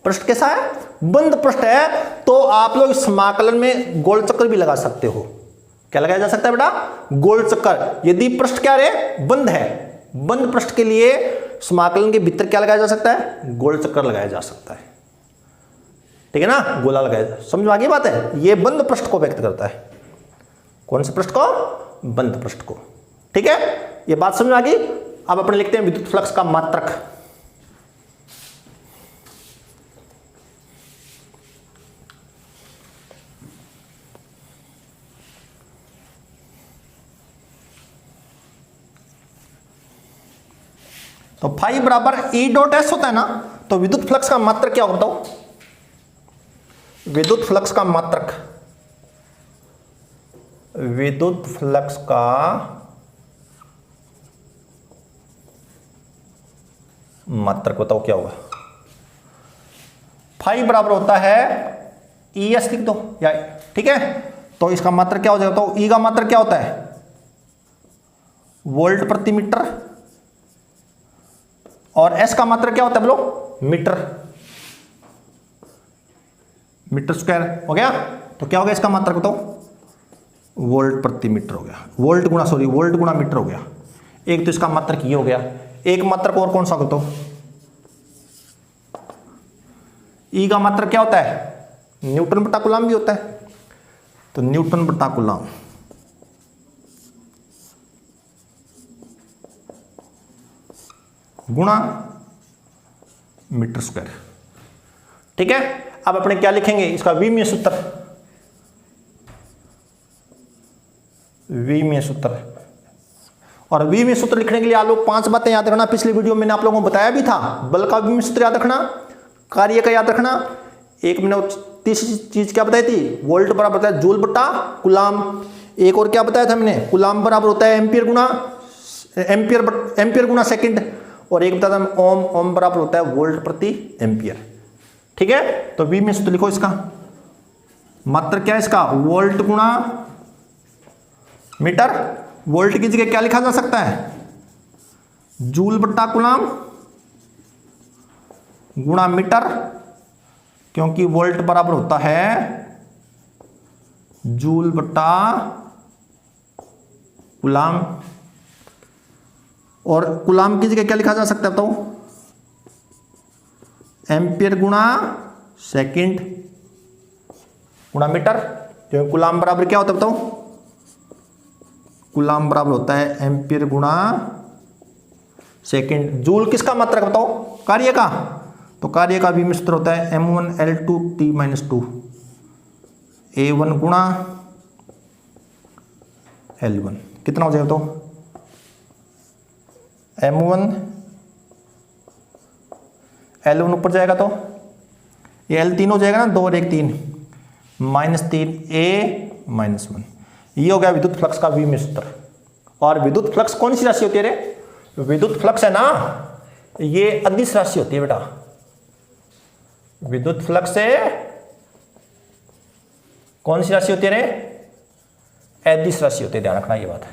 पृष्ठ कैसा है? बंद पृष्ठ है, तो आप लोग समाकलन में गोल चक्कर भी लगा सकते हो। क्या लगाया जा सकता है बेटा? गोल चक्कर। यदि पृष्ठ क्या रहे? बंद है। बंद पृष्ठ के लिए समाकलन के भीतर क्या लगाया जा सकता है? गोल चक्कर लगाया जा सकता है। ठीक है ना? गोला लगाया। समझ में आ गई बात है? ये बंद पृष्ठ को व्यक्त करता है। कौन से पृष्ठ को? बंद पृष्ठ को। ठीक है? ये बात समझ में आ गई? अब अपने लिखते हैं विद्युत फ्लक्स का मात्रक। तो फाई बराबर ई डॉट एस होता है ना, तो विद्युत फ्लक्स का मात्रक क्या होता हो? विद्युत फ्लक्स का मात्रक, विद्युत फ्लक्स का मात्रक बताओ क्या होगा? फाई बराबर होता है ई एस लिख दो या, ठीक है। तो इसका मात्रक क्या हो जाएगा? तो ई का मात्रक क्या होता है? वोल्ट प्रति मीटर, और एस का मात्रक क्या होता है बोलो? मीटर, मीटर स्क्वायर हो गया। तो क्या हो गया इसका मात्रक बताओ? वोल्ट प्रति मीटर हो गया, वोल्ट गुणा मीटर हो गया। एक तो इसका मात्रक ये हो गया, एक मात्रक और कौन सा बताओ? ई का मात्रक क्या होता है? न्यूटन बटा कूलम भी होता है, तो न्यूटन बटा कूलम गुणा मीटर स्क्वायर, ठीक है। अब अपने क्या लिखेंगे? इसका विमीय सूत्र, विमीय सूत्र। और विमीय सूत्र लिखने के लिए आप लोग 5 बातें याद रखना। पिछली वीडियो में मैंने आप लोगों को बताया भी था। बल का विमीय सूत्र याद रखना, कार्य का याद रखना, एक मैंने तीसरी चीज क्या बताई थी? वोल्ट बराबर होता है जूल बटा कूलम। एक और क्या बताया था मैंने? कूलम बराबर होता है एम्पियर गुणा सेकंड। और एक बताया था ओम, ओम बराबर होता है वोल्ट प्रति एम्पियर, ठीक है। तो वी में सूत्र लिखो, इसका मात्रक क्या है? इसका वोल्ट गुणा मीटर। वोल्ट की जगह क्या लिखा जा सकता है? जूल बट्टा कूलम गुणा मीटर, क्योंकि वोल्ट बराबर होता है जूल बट्टा कूलम। और कूलम की जगह क्या लिखा जा सकता है बताओ? एम्पियर गुणा सेकंड गुणा मीटर, क्योंकि कूलम बराबर क्या होता है बताओ? कूलम बराबर होता है एम्पियर गुणा सेकंड। जूल किसका मात्रक बताओ? कार्य का। तो कार्य का भी सूत्र होता है m1L2T-2 A1 गुणा L1। कितना हो जाएगा तो? m1 L1 ऊपर जाएगा तो ये L3 हो जाएगा ना, 2 और 1 3 -3 A-1। ये हो गया विद्युत फ्लक्स का विमीय सूत्र। और विद्युत फ्लक्स कौन सी राशि होती है रे? विद्युत फ्लक्स है ना, ये अदिश राशि होती है बेटा। विद्युत फ्लक्स से कौन सी राशि होती है रे? अदिश राशि होती है, ध्यान रखना ये बात,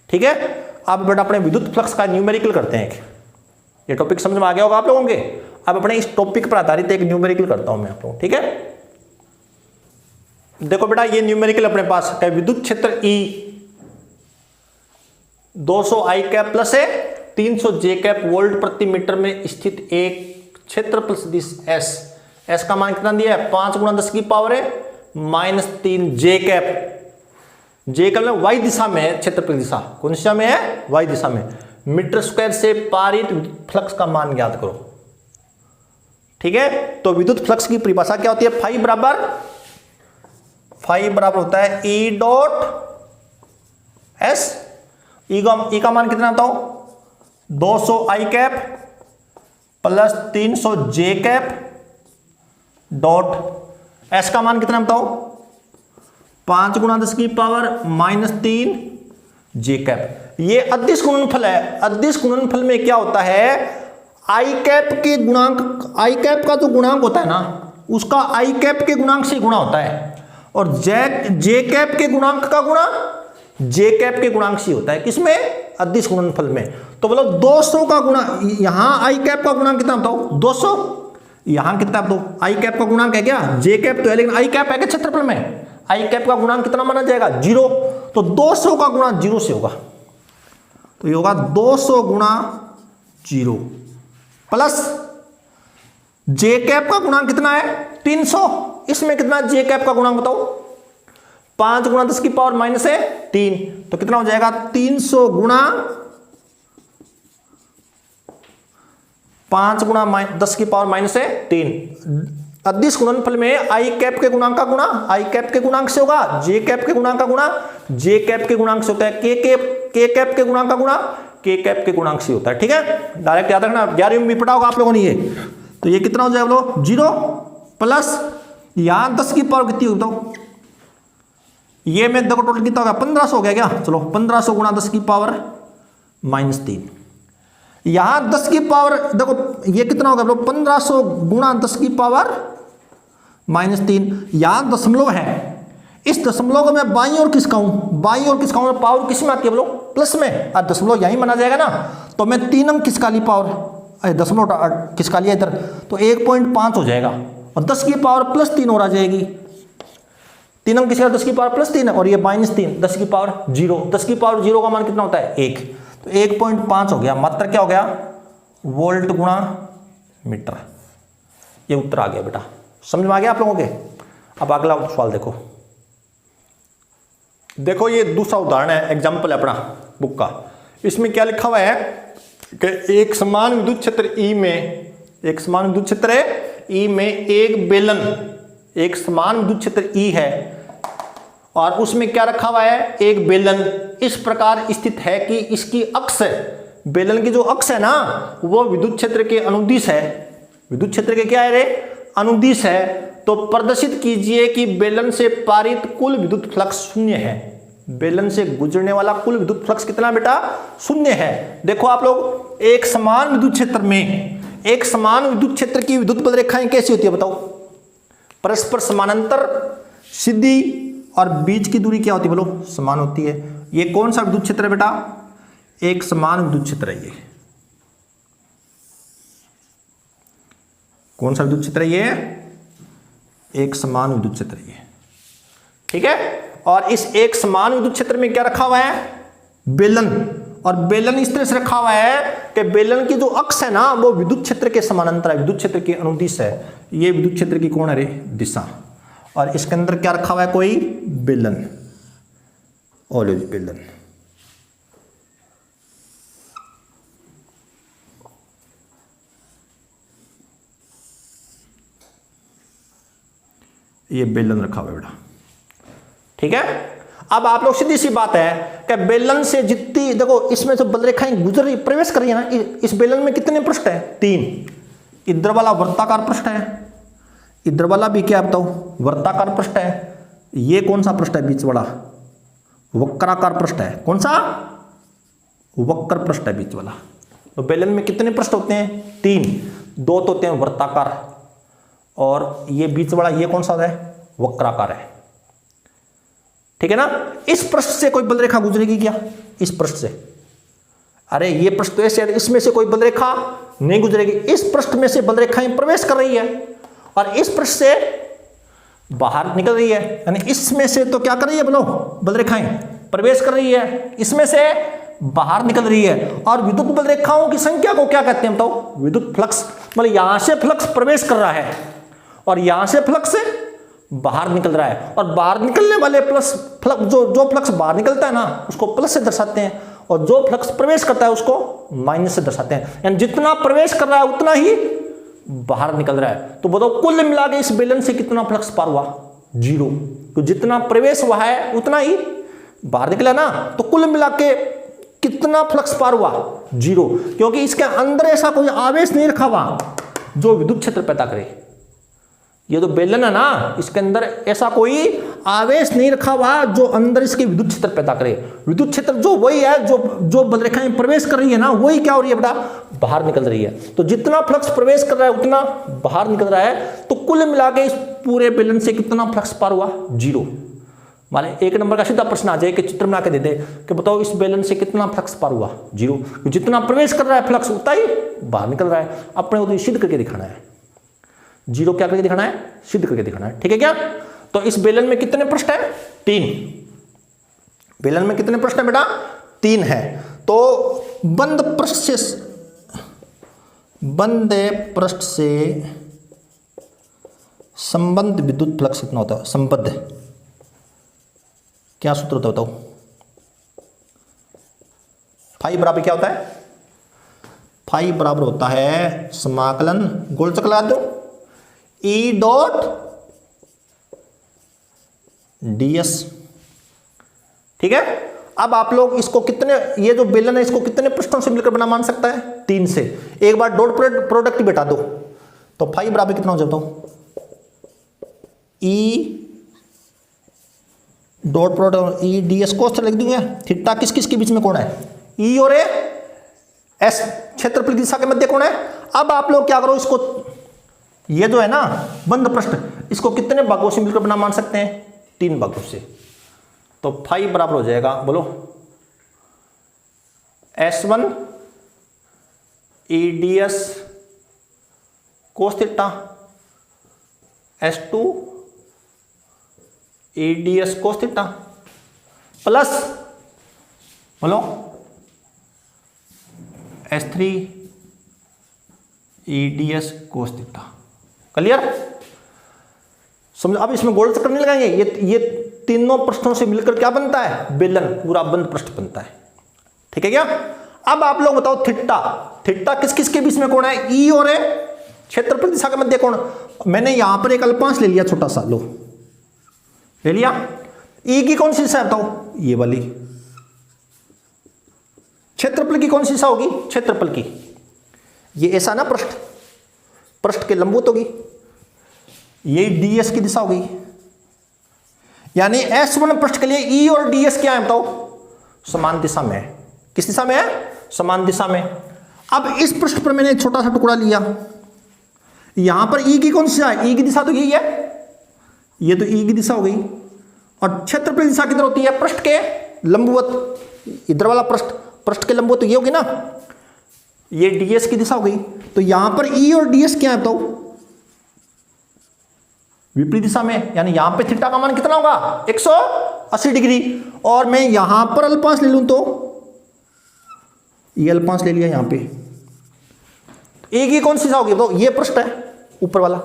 ठीक है। अब बेटा अपने विद्युत फ्लक्स का न्यूमेरिकल करते हैं। ये टॉपिक समझ में आ गया होगा आप लोगों के। अब अपने इस टॉपिक पर आधारित एक न्यूमेरिकल करता हूं मैं आप लोगों, ठीक है। देखो बेटा, ये न्यूमेरिकल अपने पास है। विद्युत क्षेत्र E 200 I कैप प्लस है 300 J कैप वोल्ट प्रति मीटर में स्थित एक क्षेत्र प्लस दिस S। S का मान कितना दिया है? 5 × 10 की पावर है -3 J कैप। J कैप में Y दिशा में है, क्षेत्र की दिशा कौन दिशा में है? Y दिशा में। मीटर स्क्वायर से पारित विद्युत फ्लक्स का मान ज्ञात करो, ठीक है। तो विद्युत फ्लक्स की परिभाषा क्या होती है? फाई बराबर होता है E डॉट S। ई का मान कितना होता हो? 200 I cap plus 300 J cap dot S का मान कितना बताओ? 5 × 10 की पावर -3 J कैप। ये अदिश गुणनफल है। अदिश गुणनफल में क्या होता है? I कैप के गुणांक, I कैप का जो गुणांक होता है ना, उसका I कैप के गुणांक से गुणा होता है। और J कैप के गुणांक का गुणा J कैप के गुणांक से होता है। किसमें? अदिश गुणनफल में। तो बोलो 200 का गुणा, यहां I कैप का गुणांक कितना बताओ? 200। यहां कितना बताओ? I कैप का गुणांक है क्या? J कैप तो है, लेकिन I कैप है क्या क्षेत्रफल में? I कैप का गुणांक कितना माना जाएगा? 0। तो 200 का गुणा 0 से होगा, तो ये होगा 200 × 0 प्लस J कैप का गुणांक कितना है? 300। इसमें कितना J कैप का गुणांक बताओ? 5 × 10 की पावर -3, तो कितना हो जाएगा? 300 × 5 × 10 की पावर -3। अदिश गुणनफल में I कैप के गुणांक का गुणा I कैप के गुणांक से होगा, J कैप के गुणांक का गुणा J कैप के गुणांक से होता है, K कैप के गुणांक का गुणा के कैप के गुणांक से होता है। ठीक है, डायरेक्ट याद रखना, 11वीं में भी पढ़ा होगा आप लोगों ने ये। तो ये कितना हो जाएगा बोलो, 0 प्लस यहां 10 की पावर कितनी होगी बताओ, ये में देखो टोटल कितना होगा, 1500 हो गया क्या, चलो 1500 गुणा 10 की पावर -3, यहां 10 की पावर देखो ये कितना होगा बोलो, 1500 गुणा 10 की पावर -3, यहां दशमलव है, इस दशमलव को मैं बाईं ओर खिसकाऊं, बाईं ओर खिसकाऊं, पावर किस में आती है बोलो, प्लस में, और दशमलव यहीं माना जाएगा ना, तो मैं 3 अंक खिसका ली पावर, दशमलव खिसका लिया इधर, तो 1.5 हो जाएगा, और 10 की पावर +3 और आ जाएगी, 3 अंक किसका, 10 की पावर +3 और ये -3, 10 की पावर 0, 10 की पावर 0 का मान कितना होता है 1, तो 1.5 हो गया, मात्र क्या हो गया, वोल्ट गुणा मीटर, ये उत्तर आ गया बेटा। समझ में आ गया आप लोगों के। अब अगला सवाल देखो, देखो ये दूसरा उदाहरण है, एग्जाम्पल है अपना बुक का। इसमें क्या लिखा हुआ है कि एक समान विद्युत क्षेत्र ई में, एक समान विद्युत क्षेत्र है ई में एक बेलन, एक समान विद्युत क्षेत्र ई है और उसमें क्या रखा हुआ है, एक बेलन इस प्रकार स्थित है कि इसकी अक्ष, बेलन की जो अक्ष है ना वो विद्युत क्षेत्र के अनुदिश है, विद्युत क्षेत्र के क्या है रे, अनुदिश है। तो प्रदर्शित कीजिए कि बेलन से पारित कुल विद्युत फ्लक्स 0 है, बेलन से गुजरने वाला कुल विद्युत फ्लक्स कितना बेटा, 0 है। देखो आप लोग, एक समान विद्युत क्षेत्र में, एक समान विद्युत क्षेत्र की विद्युत बल रेखाएं कैसी होती है बताओ, परस्पर समानांतर, सीधी, और बीच की दूरी क्या होती है बोलो, समान होती है। ये कौन सा विद्युत क्षेत्र है बेटा, एक समान विद्युत क्षेत्र है। ये कौन सा विद्युत क्षेत्र है, ये एक समान विद्युत क्षेत्र है। ठीक है, और इस एक समान विद्युत क्षेत्र में क्या रखा हुआ है, बेलन, और बेलन इस तरह से रखा हुआ है कि बेलन की जो अक्ष है ना वो विद्युत क्षेत्र के समानांतर है, विद्युत क्षेत्र के अनुदिश है। ये विद्युत क्षेत्र की कौन है रे, दिशा, और इसके अंदर क्या रखा हुआ है, कोई बेलन, और बेलन। ये बेलन रखा हुआ है बेटा। ठीक है, अब आप लोग, सीधी सी बात है कि बेलन से जितनी, देखो इसमें जो बल रेखाएं गुजर रही, प्रवेश कर रही है ना, इस बेलन में कितने पृष्ठ है, 3, इधर वाला वर्ताकार पृष्ठ है, इधर वाला भी क्या बताओ, वर्ताकार पृष्ठ है, ये कौन सा पृष्ठ है बीच वाला, वक्राकार पृष्ठ है, कौन सा, वक्र पृष्ठ है बीच वाला। तो बेलन में कितने पृष्ठ होते हैं, 3, 2 तो होते हैं वर्ताकार, और ये बीच वाला ये कौन सा है, वक्राकार है। ठीक है ना, इस पृष्ठ से कोई बल रेखा गुजरेगी क्या, इस पृष्ठ से, अरे ये पृष्ठ तो ऐसे, इसमें से कोई बल रेखा नहीं गुजरेगी, इस पृष्ठ में से बल रेखाएं प्रवेश कर रही है और इस पृष्ठ से बाहर निकल रही है, यानी इसमें से तो क्या कर रही है बोलो, बल रेखाएं प्रवेश कर रही है, इसमें से बाहर निकल रही है। और विद्युत बल रेखाओं की संख्या को क्या कहते हैं बताओ, विद्युत फ्लक्स, मतलब यहां से फ्लक्स प्रवेश कर रहा है और यहां से फ्लक्स बाहर निकल रहा है, और बाहर निकलने वाले फ्लक्स, जो फ्लक्स बाहर निकलता है ना उसको प्लस से दर्शाते हैं, और जो फ्लक्स प्रवेश करता है उसको माइनस से दर्शाते हैं। यानी जितना प्रवेश कर रहा है उतना ही बाहर निकल रहा है। तो बताओ कुल मिला के इस बेलन से कितना फ्लक्स पार हुआ, 0। तो जितना प्रवेश हुआ है उतना ही बाहर निकला ना, तो कुल मिला के कितना फ्लक्स पार हुआ, 0, क्योंकि इसके अंदर ऐसा कोई आवेश नहीं रखा हुआ जो विद्युत क्षेत्र पैदा करे। ये तो बेलन है ना, इसके अंदर ऐसा कोई आवेश नहीं रखा हुआ जो अंदर इसके विद्युत क्षेत्र पैदा करे। विद्युत क्षेत्र जो वही है, जो बल रेखाएं प्रवेश कर रही है ना, वही क्या हो रही है बेटा, बाहर निकल रही है। तो जितना फ्लक्स प्रवेश कर रहा है उतना बाहर निकल रहा है। तो कुल मिला के इस पूरे बेलन से कितना फ्लक्स पार हुआ, 0। माने 1 नंबर का सीधा प्रश्न आ जाए कि चित्र बना के दे दे कि बताओ इस बेलन से कितना फ्लक्स पार हुआ, 0। जितना प्रवेश कर रहा है फ्लक्स उतना ही बाहर निकल रहा है। अपने को तो सिद्ध करके दिखाना है, 0 क्या करके दिखाना है, सिद्ध करके दिखाना है। ठीक है क्या, तो इस बेलन में कितने पृष्ठ है, 3। बेलन में कितने पृष्ठ है बेटा, 3 है। तो बंद पृष्ठ से संबंध विद्युत फ्लक्स कितना होता है, संबद्ध, क्या सूत्र होता है बताओ, फाई बराबर क्या होता है, फाई बराबर होता है समाकलन, गोल चक्कर लगा दो, ई डॉट ds। ठीक है, अब आप लोग इसको कितने, ये जो बेलन है इसको कितने पृष्ठों से मिलकर बना मान सकता है? 3 से। एक बार डॉट प्रोडक्ट बेटा दो, तो फाइव बराबर कितना हो जाता हूं? E dot product E D S कोस लिख दूंगा। थीटा किस किस के बीच में कोण है? ई और ए। एस क्षेत्रफल की दिशा के मध्य कोण है। अब आप लोग क्या करो, इसको ये जो है ना बंद पृष्ठ, इसको कितने भागों से मिलकर बना मान सकते हैं? 3 भागों से। तो फाइव बराबर हो जाएगा, बोलो, S1 E D S cos theta, S2 E D S cos theta, plus बोलो S3 E D S cos theta. Clear? समझो। अब इसमें गोल चक्कर नहीं लगाएंगे, ये तीनों पृष्ठों से मिलकर क्या बनता है? बेलन, पूरा बंद पृष्ठ बनता है। ठीक है क्या? अब आप लोग बताओ थीटा, थीटा किस किस के बीच में कोण है? ई और ए, क्षेत्रफल दिशा के मध्य कोण। मैंने यहां पर एक अल्पांश ले लिया छोटा सा, लो ले लिया। ई की कौन सी दिशा है बताओ? ये वाली। क्षेत्रफल की कौन सी दिशा होगी? क्षेत्रफल की ये ऐसा ना पृष्ठ, पृष्ठ के लंबवत होगी, ये ds की दिशा होगी। यानी S1 पृष्ठ के लिए E और ds क्या है बताओ? समान दिशा में है। किस दिशा में है? समान दिशा में। अब इस पृष्ठ पर मैंने छोटा सा टुकड़ा लिया, यहां पर E की कौन सी दिशा है? E की दिशा तो यही है, ये तो E की दिशा हो गई। और क्षेत्रफल दिशा किधर होती है? पृष्ठ के लंबवत। इधर वाला पृष्ठ, पृष्ठ के लंबवत तो ये होगी ना, ये ds की दिशा हो गई। तो यहां पर E और ds क्या है बताओ? विपरीत दिशा में। यानी यहां पे थीटा का मान कितना होगा? 180 डिग्री। और मैं यहां पर अल्पांश ले लूं तो ये अल्पांश ले लिया यहां पे, ए की कौन सी दिशा होगी बताओ? ये पृष्ठ है ऊपर वाला,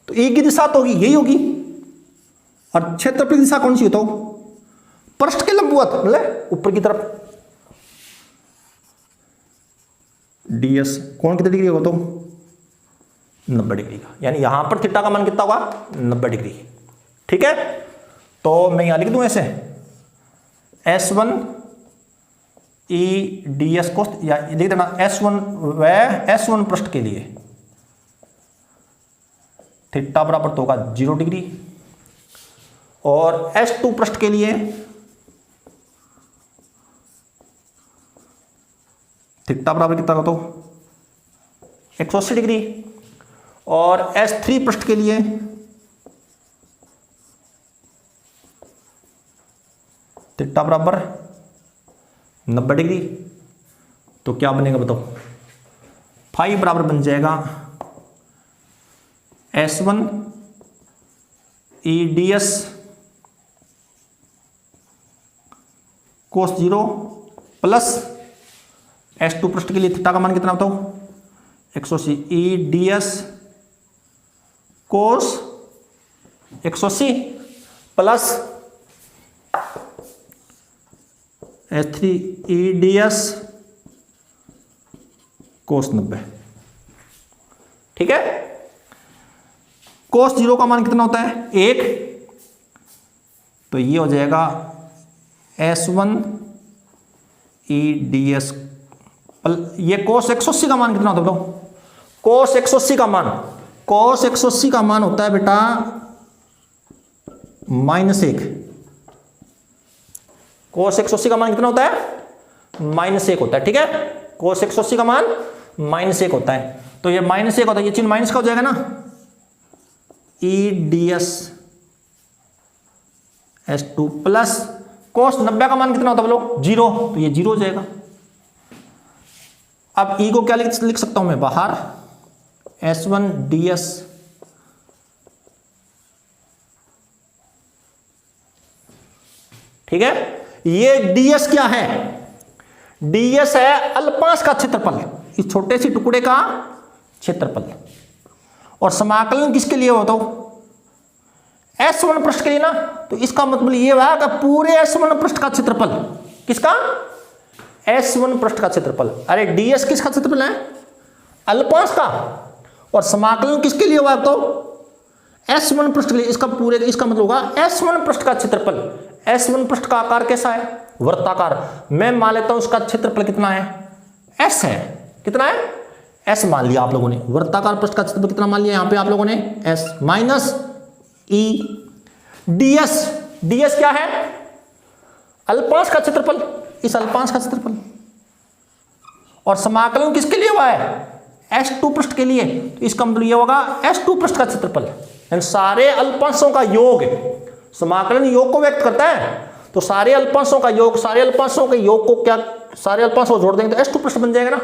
तो ए की दिशा तो होगी यही होगी। और क्षेत्रफल दिशा कौन सी बताओ? पृष्ठ के लंबवत, मतलब ऊपर की तरफ। ds कौन कितने डिग्री होगा तो? 90 डिग्री का। यानी यहां पर थीटा का मान कितना होगा? 90 डिग्री। ठीक है, तो मैं यहां लिख दूं ऐसे S1 ई डी एस कोस, या लिख देना S1 व S1 पृष्ठ के लिए थीटा बराबर तो होगा 0 डिग्री, और S2 पृष्ठ के लिए थीटा बराबर कितना होगा तो 180 डिग्री, और S3 पृष्ठ के लिए थीटा बराबर 90 डिग्री। तो क्या बनेगा बताओ? फाइव बराबर बन जाएगा S1 ई डी एस कोस 0 प्लस S2 पृष्ठ के लिए थीटा का मान कितना बताओ? 180 ई डी एस कोस 180 plus S3 E D S कोस 90। ठीक है, कोस 0 का मान कितना होता है? 1। तो ये हो जाएगा S1 ई डी एस, ये कोस 180 का मान कितना होता है बताओ? कोस 180 का मान, कोस 180 का मान होता है बेटा -1। कोस 180 का मान कितना होता है? -1 होता है। ठीक है, कोस 180 का मान -1 होता है। तो ये -1 होता है, ये चिन्ह माइनस का हो जाएगा ना, E D S S2 plus cos 90 का मान कितना होता है बोलो? 0। तो ये 0 हो जाएगा। अब ई को क्या लिख सकता हूं मैं बाहर? S1 ds ठीक है, ये ds क्या है? ds है अल्पांश का क्षेत्रफल, इस छोटे से टुकड़े का क्षेत्रफल। और समाकलन किसके लिए होता हो? S1 पृष्ठ के लिए ना। तो इसका मतलब ये हुआ कि पूरे S1 पृष्ठ का क्षेत्रफल, किसका? S1 पृष्ठ का क्षेत्रफल। अरे ds किसका क्षेत्रफल है? अल्पांश का। और समाकलन किसके लिए हुआ तो? S1 पृष्ठ के लिए। इसका पूरे, इसका मतलब होगा S1 पृष्ठ का क्षेत्रफल, S1 पृष्ठ का आकार कैसा है? वृत्ताकार। मैं मान लेता हूं उसका क्षेत्रफल कितना है? S है। कितना है? S मान लिया आप लोगों ने। वृत्ताकार पृष्ठ का क्षेत्रफल कितना मान लिया यहां पे आप लोगों ने? S minus E ds। ds क्या है? अल्पांश का क्षेत्रफल, इस अल्पांश का क्षेत्रफल। और समाकलन किसके लिए हुआ है? S2 पृष्ठ के लिए। तो इसका मतलब ये होगा S2 पृष्ठ का क्षेत्रफल, यानी सारे अल्पांशों का योग। समाकलन योग को व्यक्त करता है, तो सारे अल्पांशों का योग, सारे अल्पांशों के योग को क्या, सारे अल्पांशों को जोड़ देंगे तो S2 पृष्ठ बन जाएगा ना।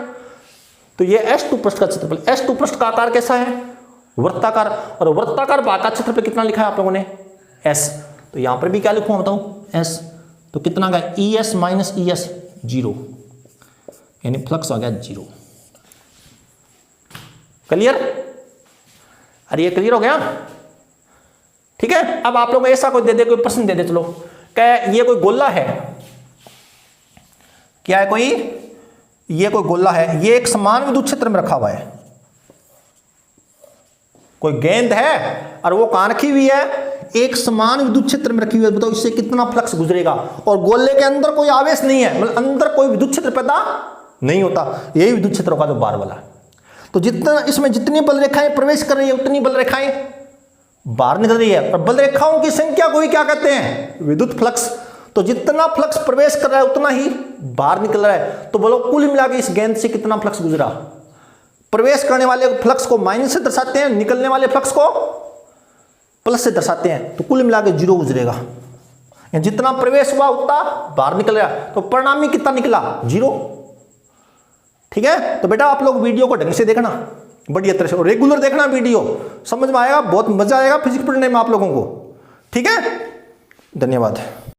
तो ये S2 पृष्ठ का क्षेत्रफल। S2 पृष्ठ का आकार कैसा है? वृत्ताकार। और वृत्ताकार भाग का क्षेत्रफल कितना लिखा है आप लोगों ने? S। तो यहां पर भी क्या लिखूं बताऊं? S। तो कितना का? ES माइनस ES 0, यानी फ्लक्स आ गया 0। क्लियर? अरे ये क्लियर हो गया? ठीक है। अब आप लोग ऐसा कोई दे दे, कोई प्रश्न दे दे, चलो क्या ये कोई गोला है? क्या है कोई? ये कोई गोला है, ये एक समान विद्युत क्षेत्र में रखा हुआ है। कोई गेंद है और वो कहां रखी हुई है? एक समान विद्युत क्षेत्र में रखी हुई है। बताओ इससे कितना फ्लक्स गुजरेगा? और गोले के अंदर कोई आवेश नहीं है, मतलब अंदर कोई विद्युत क्षेत्र पैदा नहीं होता। यही विद्युत क्षेत्र होगा जो बार वाला। तो जितना इसमें जितनी बल रेखाएं प्रवेश कर रही है उतनी बल रेखाएं बाहर निकल रही है। और बल रेखाओं की संख्या को ही क्या कहते हैं? विद्युत फ्लक्स। तो जितना फ्लक्स प्रवेश कर रहा है उतना ही बाहर निकल रहा है। तो बोलो कुल मिला के इस गेंद से कितना फ्लक्स गुजरा? प्रवेश करने वाले फ्लक्स को माइनस से दर्शाते हैं, निकलने वाले फ्लक्स को प्लस से दर्शाते हैं। तो कुल मिला के 0 गुजरेगा। जितना प्रवेश हुआ उतना बाहर निकल रहा है, तो परिणामी कितना निकला? 0। ठीक है। तो बेटा आप लोग वीडियो को ढंग से देखना, बढ़िया तरह से रेगुलर देखना, वीडियो समझ में आएगा, बहुत मजा आएगा फिजिक्स पढ़ने में आप लोगों को। ठीक है, धन्यवाद।